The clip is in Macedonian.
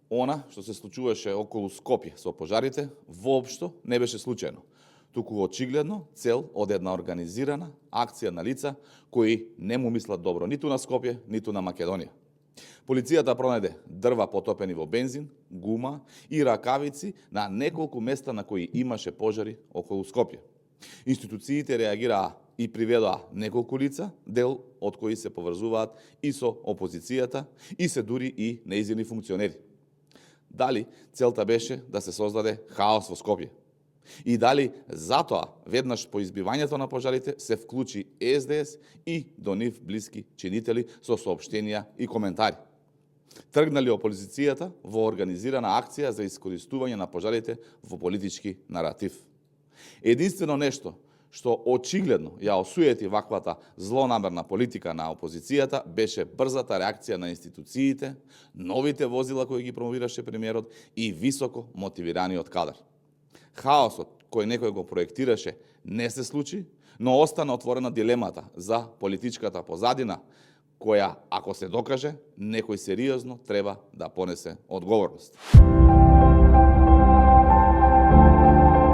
Она што се случуваше околу Скопје со пожарите воопшто не беше случајно, туку очигледно цел од една организирана акција на лица кои не му мислат добро ниту на Скопје, ниту на Македонија. Полицијата пронајде дрва потопени во бензин, гума и ракавици на неколку места на кои имаше пожари околу Скопје. Институциите реагираа и приведоа неколку лица, дел од кои се поврзуваат и со опозицијата, и се дури и нејзини функционери. Дали целта беше да се создаде хаос во Скопје? И дали затоа веднаш по избивањето на пожарите се вклучи СДС и до нив блиски чинители со соопштенија и коментари? Тргнали опозицијата во организирана акција за искористување на пожарите во политички наратив. Единствено нешто што очигледно ја осуети ваквата злонамерна политика на опозицијата беше брзата реакција на институциите, новите возила кои ги промовираше премиерот и високо мотивираниот кадар. Хаосот кој некој го проектираше не се случи, но остана отворена дилемата за политичката позадина, која, ако се докаже, некој сериозно треба да понесе одговорност.